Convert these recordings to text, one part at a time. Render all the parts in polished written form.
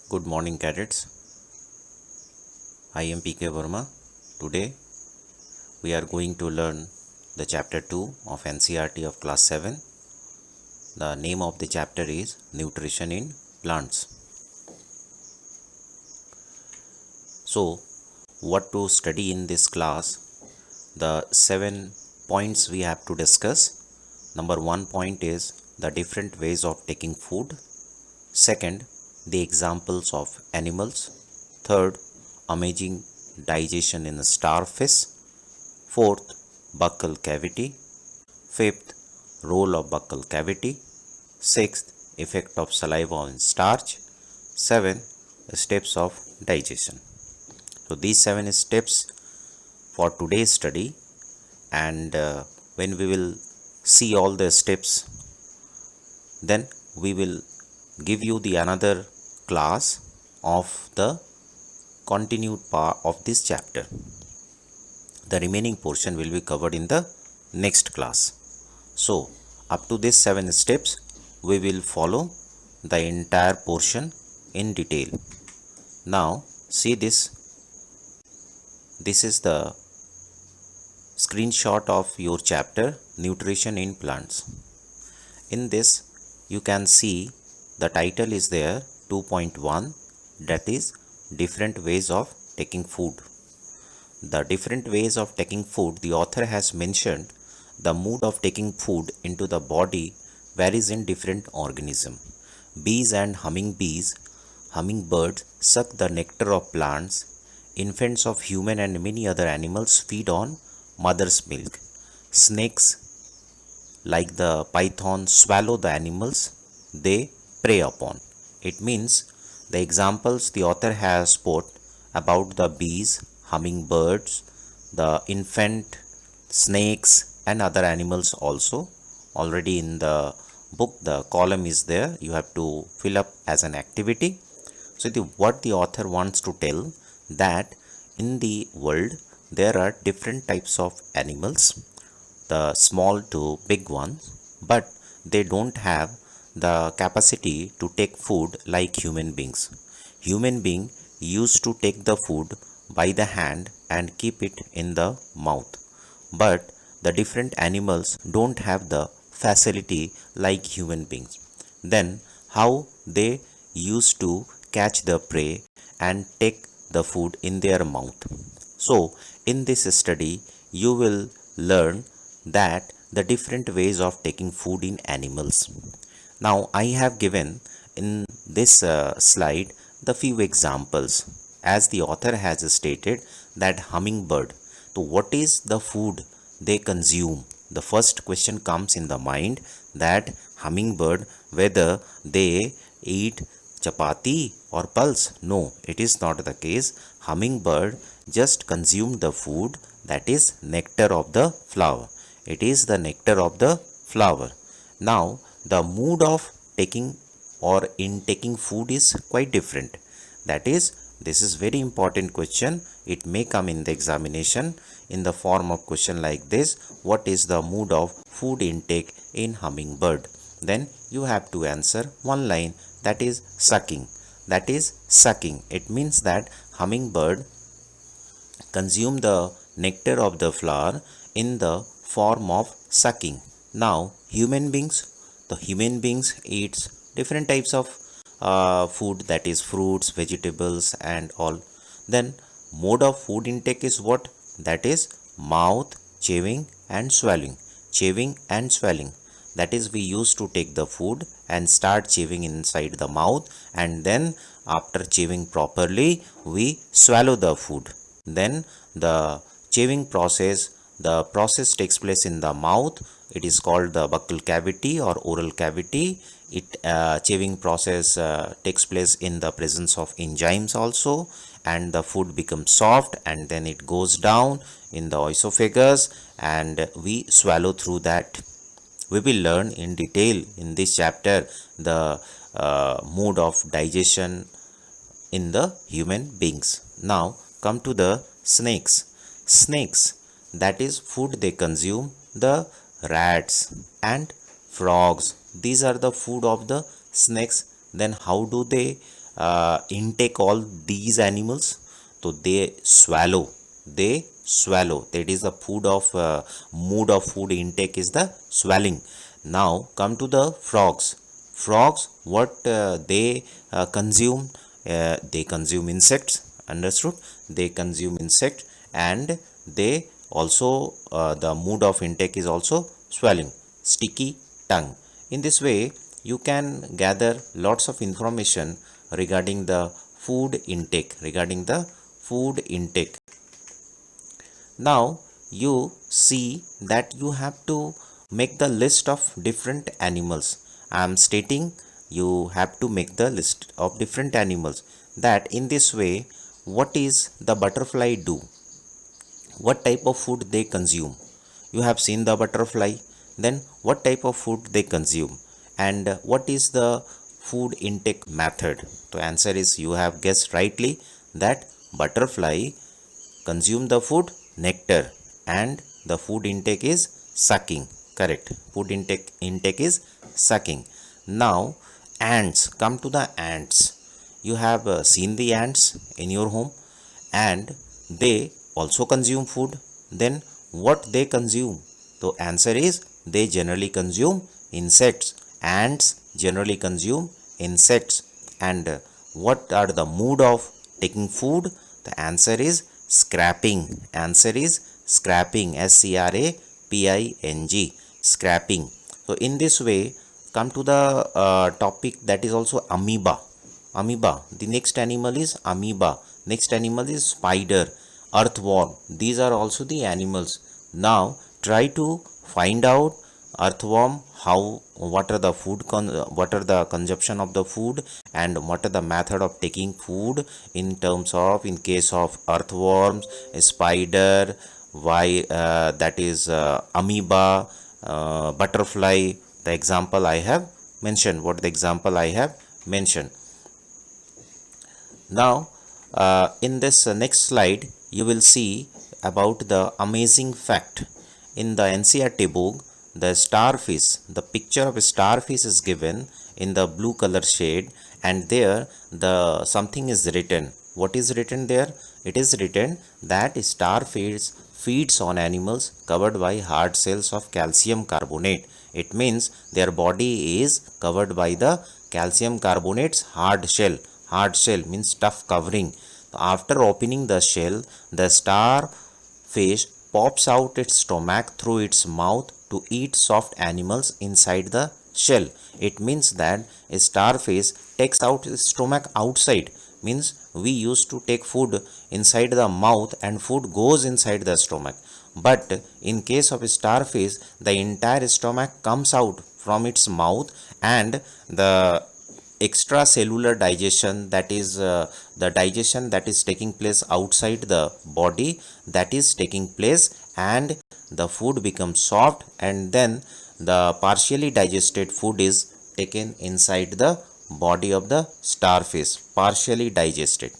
Good morning, cadets. I am PK Verma. Today we are going to learn the chapter 2 of NCERT of class 7. The name of the chapter is Nutrition in Plants. So, what to study in this class? The 7 points we have to discuss. Number 1 point is the different ways of taking food. Second, the examples of animals. Third, amazing digestion in starfish. Fourth, buccal cavity. Fifth, role of buccal cavity. Sixth, effect of saliva on starch. Seventh, steps of digestion. So these 7 steps for today's study, and when we will see all the steps, then we will give you the another class of the continued part of this chapter. The remaining portion will be covered in the next class. So up to these 7 steps we will follow the entire portion in detail. Now see this is the screenshot of your chapter Nutrition in Plants. In this you can see the title is there 2.1, that is different ways of taking food. The different ways of taking food, the author has mentioned the mode of taking food into the body varies in different organisms. Bees and hummingbirds suck the nectar of plants. Infants of human and many other animals feed on mother's milk. Snakes like the python swallow the animals they prey upon. It means the examples the author has put about the bees, hummingbirds, the infant, snakes and other animals also. Already in the book the column is there, you have to fill up as an activity. So what the author wants to tell, that in the world there are different types of animals, the small to big ones, but they don't have the capacity to take food like human beings. Human being used to take the food by the hand and keep it in the mouth, but the different animals don't have the facility like human beings. Then how they used to catch the prey and take the food in their mouth? So in this study you will learn that the different ways of taking food in animals. Now I have given in this slide the few examples, as the author has stated that hummingbird. So what is the food they consume? The first question comes in the mind, that hummingbird, whether they eat chapati or pulse. No, it is not the case. Hummingbird just consume the food, that is nectar of the flower. It is the nectar of the flower. Now the mood of taking or in taking food is quite different. That is, this is very important question. It may come in the examination in the form of question like this: what is the mood of food intake in hummingbird? Then you have to answer one line, that is sucking. That is sucking. It means that hummingbird consume the nectar of the flower in the form of sucking. Now the human beings eats different types of food, that is fruits, vegetables and all. Then mode of food intake is what? That is mouth, chewing and swallowing. Chewing and swallowing, that is we used to take the food and start chewing inside the mouth, and then after chewing properly we swallow the food. Then the chewing process, the process takes place in the mouth. It is called the buccal cavity or oral cavity. It chewing process takes place in the presence of enzymes also, and the food becomes soft, and then it goes down in the esophagus and we swallow through that. We will learn in detail in this chapter the mode of digestion in the human beings. Now come to the snakes. Snakes, that is food they consume, the rats and frogs. These are the food of the snakes. Then how do they intake all these animals? So they swallow. That is the food of mood of food intake is the swallowing. Now come to the frogs. What they consume? They consume insects. Understood? They consume insects, and they also the mood of intake is also swallowing. Sticky tongue. In this way you can gather lots of information regarding the food intake. Now you see that you have to make the list of different animals. I am stating you have to make the list of different animals. That in this way, what is the butterfly do? What type of food they consume? You have seen the butterfly. Then what type of food they consume? And what is the food intake method? The answer is, you have guessed rightly, that butterfly consume the food nectar, and the food intake is sucking. Correct. Food intake is sucking. Now ants. Come to the ants. You have seen the ants in your home, and they also consume food. Then what they consume? The answer is, they generally consume insects. Ants generally consume insects. And what are the mood of taking food? The answer is scrapping. Answer is scrapping. SCRAPING. Scrapping. So in this way, come to the topic that is also amoeba. Amoeba. The next animal is amoeba. Next animal is spider, earthworm. These are also the animals. Now try to find out earthworm, how, what are the what are the consumption of the food, and what are the method of taking food in terms of, in case of earthworms, spider, why that is amoeba, butterfly. The example I have mentioned. What the example I have mentioned. Now in this next slide you will see about the amazing fact. In the NCERT book, the starfish, the picture of a starfish is given in the blue color shade, and there the something is written. What is written there? It is written that starfish feeds on animals covered by hard cells of calcium carbonate. It means their body is covered by the calcium carbonate's hard shell. Hard shell means tough covering. After opening the shell, the starfish pops out its stomach through its mouth to eat soft animals inside the shell. It means that a starfish takes out its stomach outside. Means we used to take food inside the mouth and food goes inside the stomach. But in case of a starfish, the entire stomach comes out from its mouth, and the extracellular digestion, that is the digestion that is taking place outside the body, that is taking place, and the food becomes soft, and then the partially digested food is taken inside the body of the starfish, partially digested.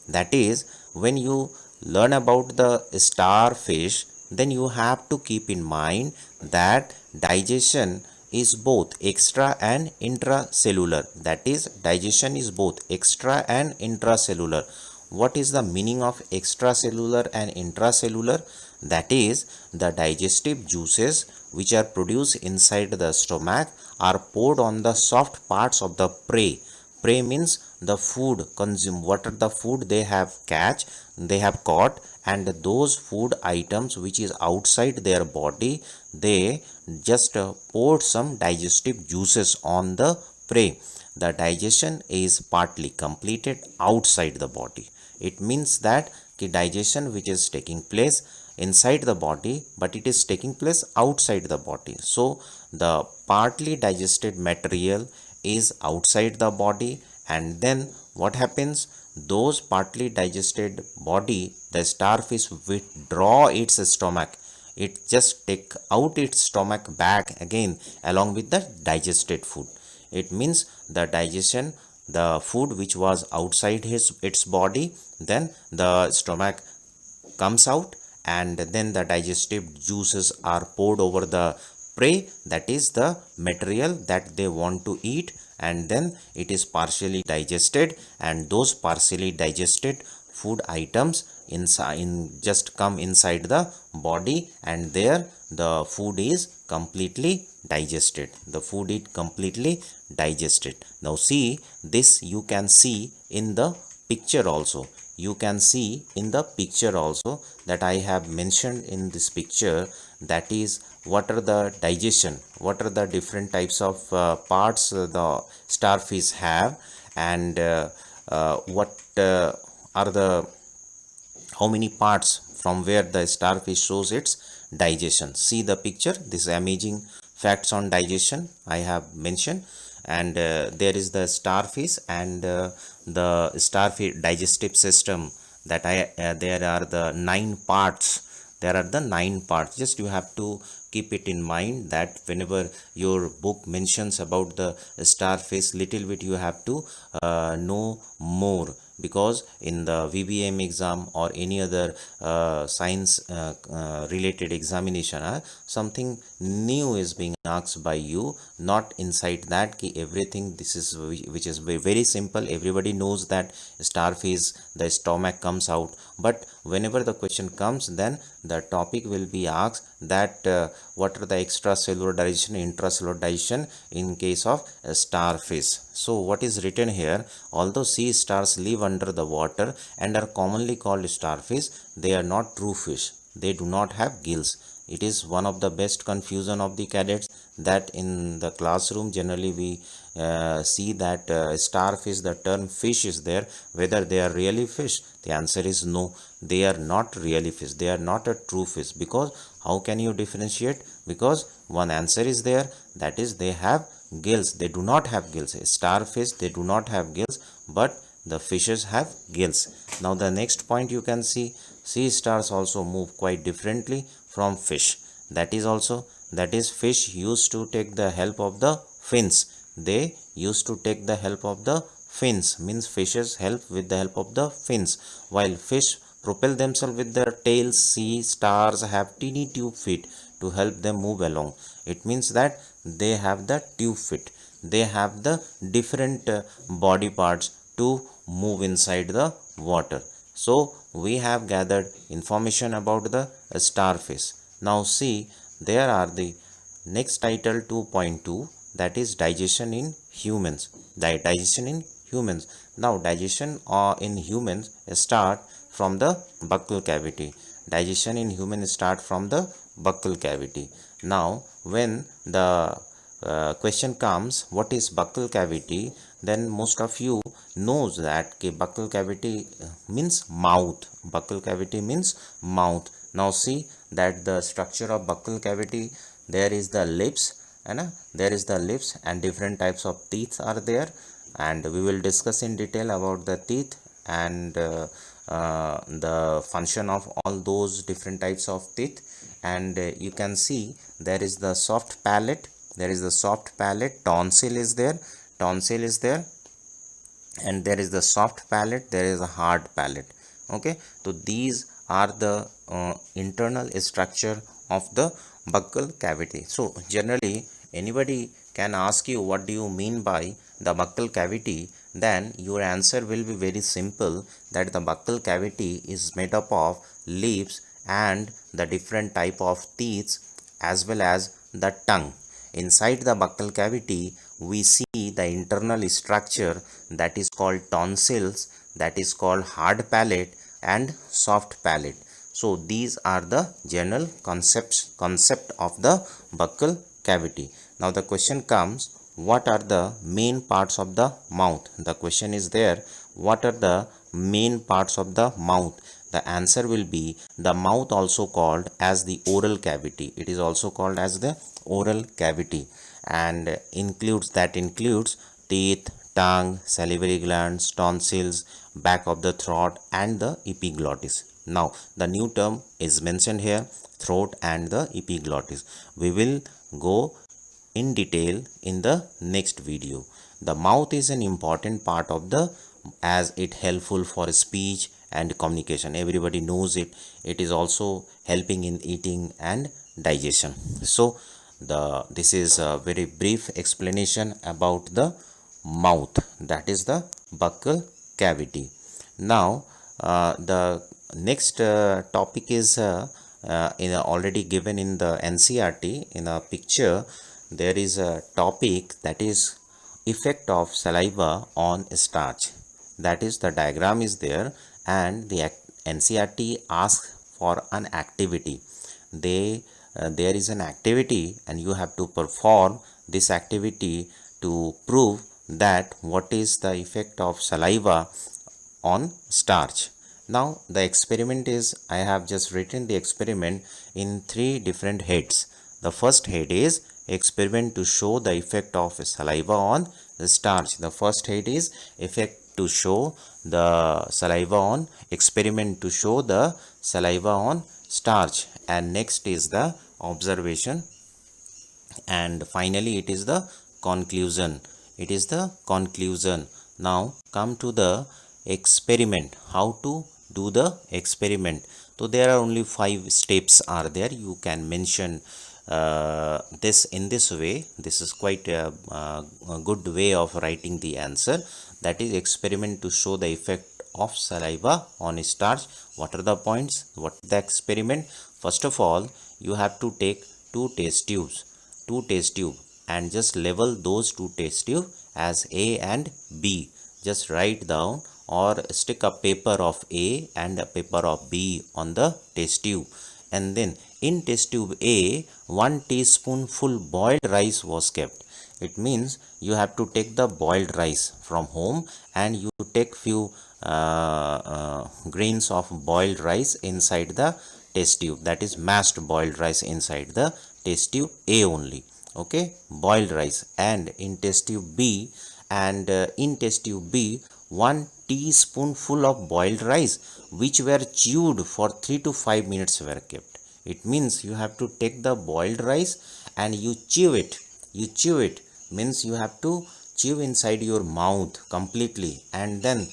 That is, when you learn about the starfish, then you have to keep in mind that digestion is both extra and intracellular. That is, digestion is both extra and intracellular. What is the meaning of extracellular and intracellular? That is, the digestive juices which are produced inside the stomach are poured on the soft parts of the prey. Prey means the food consumed, what are the food they have caught, and those food items which is outside their body, they just poured some digestive juices on the prey. The digestion is partly completed outside the body. It means that the digestion which is taking place inside the body, but it is taking place outside the body. So the partly digested material is outside the body, and then what happens? Those partly digested body, the starfish withdraw its stomach. It just take out its stomach back again along with the digested food. It means the digestion, the food which was outside its body, then the stomach comes out, and then the digestive juices are poured over the prey, that is the material that they want to eat, and then it is partially digested, and those partially digested food items just come inside the body, and there the food is completely digested. The food is completely digested. Now see, this you can see in the picture also. You can see in the picture also that I have mentioned in this picture, that is what are the digestion, what are the different types of parts the starfish have, and what are the how many parts from where the starfish shows its digestion. See the picture, this amazing facts on digestion I have mentioned, and there is the starfish, and the starfish digestive system, that there are the 9 parts. There are the 9 parts. Just you have to keep it in mind that whenever your book mentions about the starfish, little bit you have to know more, because in the VBM exam or any other science related examination, something new is being asked by you, not inside that ki everything. This is which is very simple. Everybody knows that starfish, the stomach comes out, but whenever the question comes, then the topic will be asked that what are the extracellular digestion, intracellular digestion in case of starfish. So what is written here, although sea stars live under the water and are commonly called starfish, they are not true fish. They do not have gills. It is one of the best confusion of the cadets, that in the classroom generally we see that starfish, the term fish is there, whether they are really fish. The answer is no, they are not really fish. They are not a true fish, because how can you differentiate? Because one answer is there, that is they have gills. They do not have gills. Starfish, they do not have gills, but the fishes have gills. Now the next point you can see, sea stars also move quite differently from fish. That is fish used to take the help of the fins. They used to take the help of the fins, means fishes help with the help of the fins, while fish propel themselves with their tails. Sea stars have teeny tube feet to help them move along. It means that they have the tube feet. They have the different body parts to move inside the water. So we have gathered information about the starfish. Now see, there are the next title 2.2, that is digestion in humans. Digestion in humans. Now digestion in humans start from the buccal cavity. Digestion in humans start from the buccal cavity. Now when the question comes, what is buccal cavity, then most of you knows that buccal cavity means mouth. Buccal cavity means mouth. Now see that the structure of buccal cavity, there is the lips, and there is the lips, and different types of teeth are there, and we will discuss in detail about the teeth and the function of all those different types of teeth. And you can see there is the soft palate. There is the soft palate. Tonsil is there. Tonsil is there, and there is the soft palate, there is a hard palate. Okay, so these are the internal structure of the buccal cavity. So generally anybody can ask you what do you mean by the buccal cavity, then your answer will be very simple, that the buccal cavity is made up of lips and the different type of teeth as well as the tongue. Inside the buccal cavity we see the internal structure, that is called tonsils, that is called hard palate and soft palate. So these are the general concept of the buccal cavity. Now the question comes, what are the main parts of the mouth? The question is there, what are the main parts of the mouth? The answer will be the mouth, also called as the oral cavity. It is also called as the oral cavity, and includes teeth, tongue, salivary glands, tonsils, back of the throat, and the epiglottis. Now the new term is mentioned here, throat and the epiglottis. We will go in detail in the next video. The mouth is an important part of the, as it helpful for speech and communication. Everybody knows it. It is also helping in eating and digestion. So This is a very brief explanation about the mouth, that is the buccal cavity. Now the next topic is already given in the NCERT in a picture. There is a topic that is effect of saliva on starch. That is, the diagram is there, and the NCERT asks for an activity. There is an activity and you have to perform this activity to prove that what is the effect of saliva on starch. Now the experiment is, I have just written the experiment in three different heads. The first head is experiment to show the effect of saliva on starch. The first head is effect to show the saliva on, experiment to show the saliva on starch, and next is the observation, and finally it is the conclusion. It is the conclusion. Now come to the experiment. How to do the experiment? So there are only 5 steps are there. You can mention this in this way. This is quite a good way of writing the answer. That is experiment to show the effect of saliva on starch. What are the points? What is the experiment? First of all, you have to take two test tube and just label those two test tube as A and B. Just write down or stick a paper of A and a paper of B on the test tube, and then in test tube A 1 teaspoonful boiled rice was kept. It means you have to take the boiled rice from home and you take few grains of boiled rice inside the test tube, that is mashed boiled rice inside the test tube A only. Okay, boiled rice. And in test tube B, and in test tube B 1 teaspoonful of boiled rice which were chewed for 3 to 5 minutes were kept. It means you have to take the boiled rice and you chew it means you have to chew inside your mouth completely, and then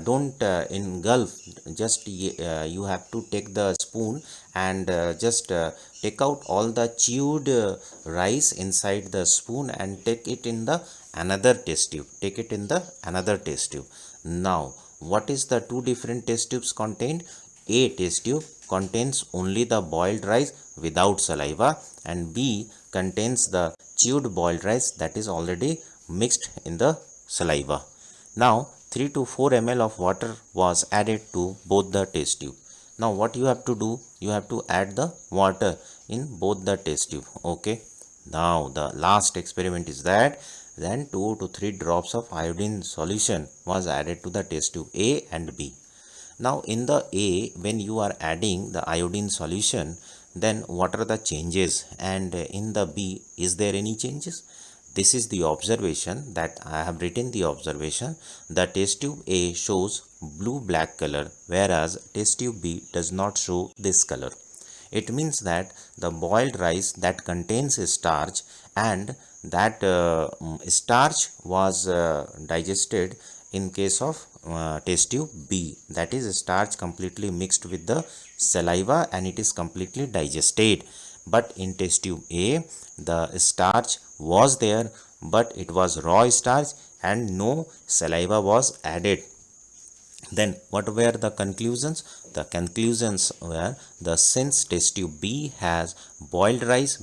don't engulf. Just you have to take the spoon and just take out all the chewed rice inside the spoon and take it in the another test tube. Now what is the two different test tubes contained? A test tube contains only the boiled rice without saliva, and B contains the chewed boiled rice that is already mixed in the saliva. Now 3 to 4 ml of water was added to both the test tube. Now what you have to do? You have to add the water in both the test tube. Okay. Now the last experiment is that then 2 to 3 drops of iodine solution was added to the test tube A and B. Now in the A, when you are adding the iodine solution, then what are the changes, and in the B, is there any changes? This is the observation that I have written. The observation, the test tube A shows blue black color, whereas test tube B does not show this color. It means that the boiled rice that contains starch, and that starch was digested in case of test tube B, that is starch completely mixed with the saliva and it is completely digested. But in test tube A, the starch was there but it was raw starch and no saliva was added. Then what were the conclusions? The conclusions were, the since test tube B has boiled rice,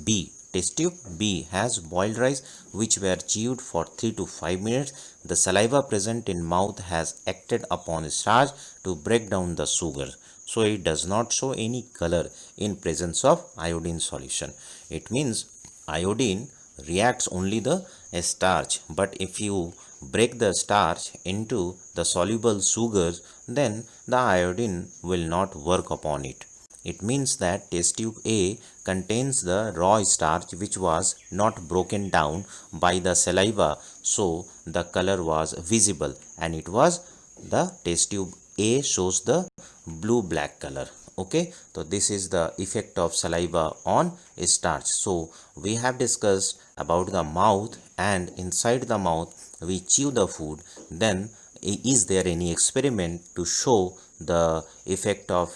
test tube B has boiled rice which were chewed for 3 to 5 minutes, the saliva present in mouth has acted upon starch to break down the sugar. So it does not show any color in presence of iodine solution. It means iodine reacts only the starch, but if you break the starch into the soluble sugars, then the iodine will not work upon it. It means that test tube A contains the raw starch which was not broken down by the saliva, so the color was visible, and it was the test tube A shows the blue black color. Okay, so this is the effect of saliva on starch. So we have discussed about the mouth, and inside the mouth we chew the food. Then is there any experiment to show the effect of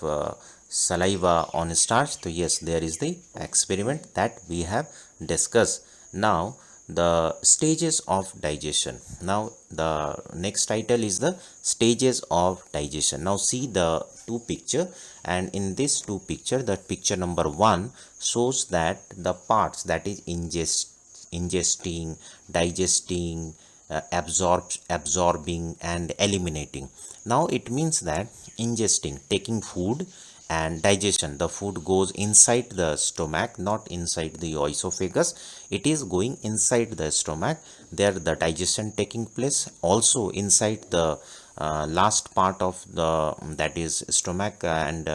saliva on starch? So yes, there is the experiment that we have discuss now the stages of digestion. Now the next title is the stages of digestion. Now see the two picture, and in this two picture, the picture number 1 shows that the parts, that is ingesting, digesting, absorbing and eliminating. Now it means that ingesting, taking food, and digestion, the food goes inside the stomach, not inside the esophagus. It is going inside the stomach, there the digestion taking place. Also inside the last part of the, that is stomach, and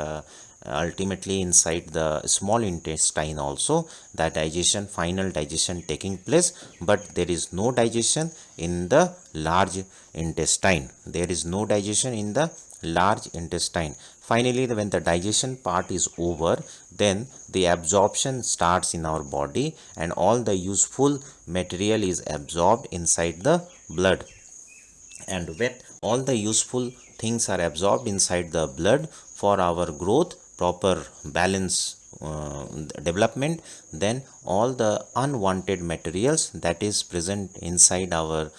ultimately inside the small intestine also, the digestion, final digestion taking place. But there is no digestion in the large intestine, there is no digestion in the large intestine. Finally, when the digestion part is over, then the absorption starts in our body, and all the useful material is absorbed inside the blood. And when all the useful things are absorbed inside the blood for our growth, proper balance, development, then all the unwanted materials that is present inside our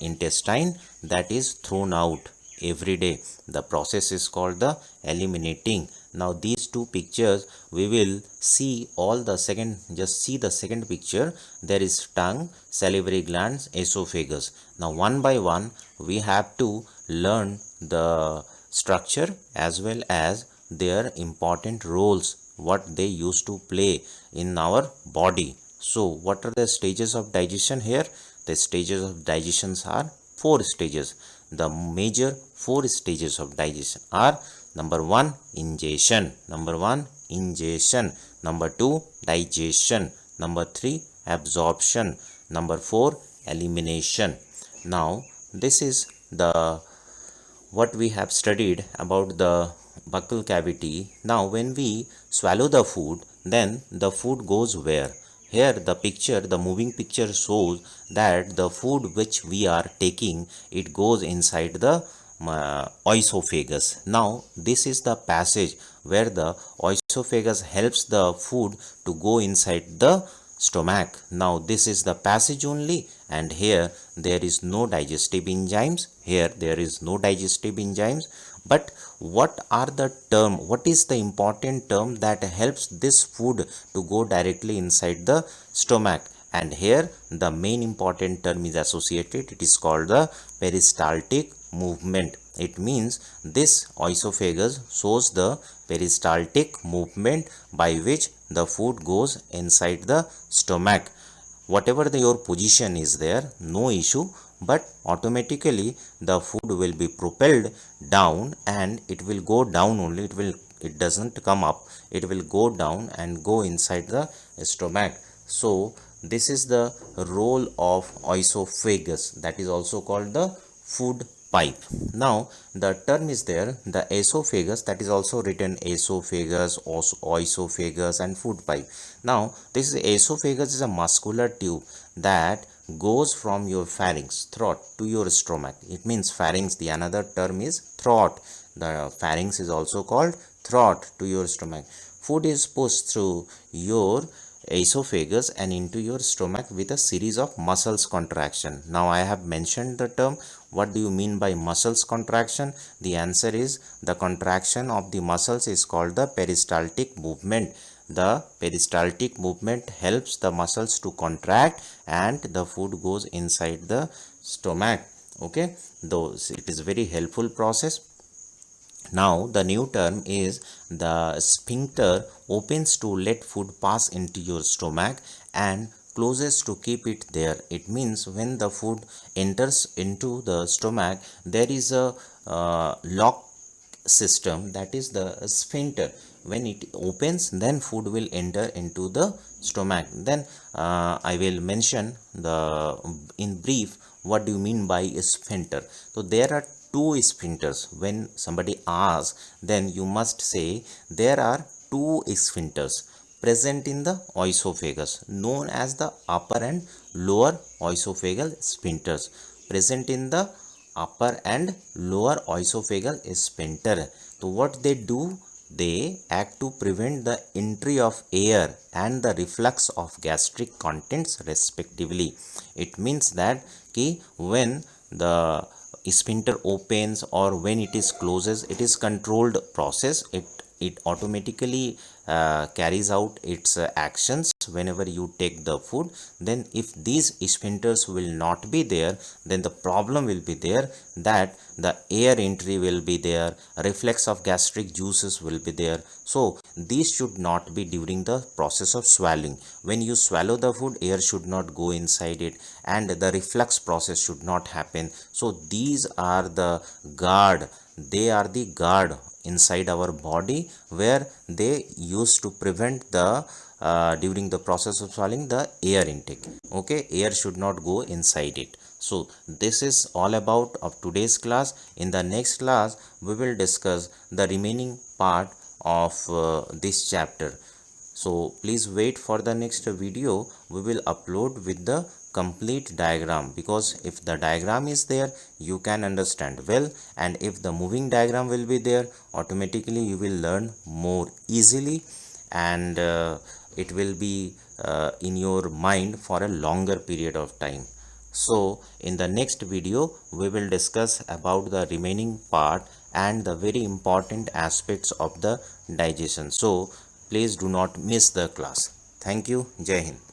intestine, that is thrown out every day. The process is called the eliminating. Now these two pictures we will see all the second, just see the second picture. There is tongue, salivary glands, esophagus. Now one by one we have to learn the structure as well as their important roles, what they used to play in our body. So what are the stages of digestion here? The stages of digestions are 4 stages. The major 4 stages of digestion are: number 1 ingestion, number 2 digestion, number 3 absorption, number 4 elimination. Now this is the what we have studied about the buccal cavity. Now when we swallow the food, then the food goes where? Here the picture, the moving picture shows that the food which we are taking, it goes inside the esophagus. Now this is the passage where the esophagus helps the food to go inside the stomach. Now this is the passage only, and here there is no digestive enzymes, here there is no digestive enzymes. But what are the term, what is the important term that helps this food to go directly inside the stomach? And here the main important term is associated, it is called the peristaltic movement. It means this esophagus shows the peristaltic movement by which the food goes inside the stomach. Whatever your position is there, no issue, but automatically the food will be propelled down, and it will go down only, it doesn't come up, it will go down and go inside the stomach. So this is the role of esophagus, that is also called the food pipe. Now the term is there, the esophagus, that is also written esophagus, esophagus and food pipe. Now this esophagus is a muscular tube that goes from your pharynx, throat, to your stomach. It means pharynx, the another term is throat. The pharynx is also called throat, to your stomach. Food is pushed through your esophagus and into your stomach with a series of muscles contraction. Now I have mentioned the term. What do you mean by muscles contraction? The answer is the contraction of the muscles is called the peristaltic movement. The peristaltic movement helps the muscles to contract and the food goes inside the stomach. Okay, though it is very helpful process. Now the new term is the sphincter opens to let food pass into your stomach and closes to keep it there. It means when the food enters into the stomach, there is a lock system, that is the sphincter. When it opens, then food will enter into the stomach. Then I will mention the in brief what do you mean by a sphincter. So there are two sphincters. When somebody asks, then you must say there are two sphincters present in the esophagus, known as the upper and lower esophageal sphincters, present in the upper and lower esophageal sphincter. So what they do, they act to prevent the entry of air and the reflux of gastric contents respectively. It means that when the sphincter opens or when it is closes, it is controlled process. It automatically carries out its actions whenever you take the food. Then if these sphincters will not be there, then the problem will be there that the air entry will be there, reflex of gastric juices will be there. So these should not be during the process of swallowing. When you swallow the food, air should not go inside it and the reflux process should not happen. So these are the guard, they are the guard inside our body where they used to prevent the during the process of swallowing the air intake. Okay, air should not go inside it. So this is all about of today's class. In the next class we will discuss the remaining part of this chapter. So please wait for the next video. We will upload with the complete diagram, because if the diagram is there you can understand well, and if the moving diagram will be there, automatically you will learn more easily, and it will be in your mind for a longer period of time. So in the next video we will discuss about the remaining part and the very important aspects of the digestion. So please do not miss the class. Thank you. Jai Hind.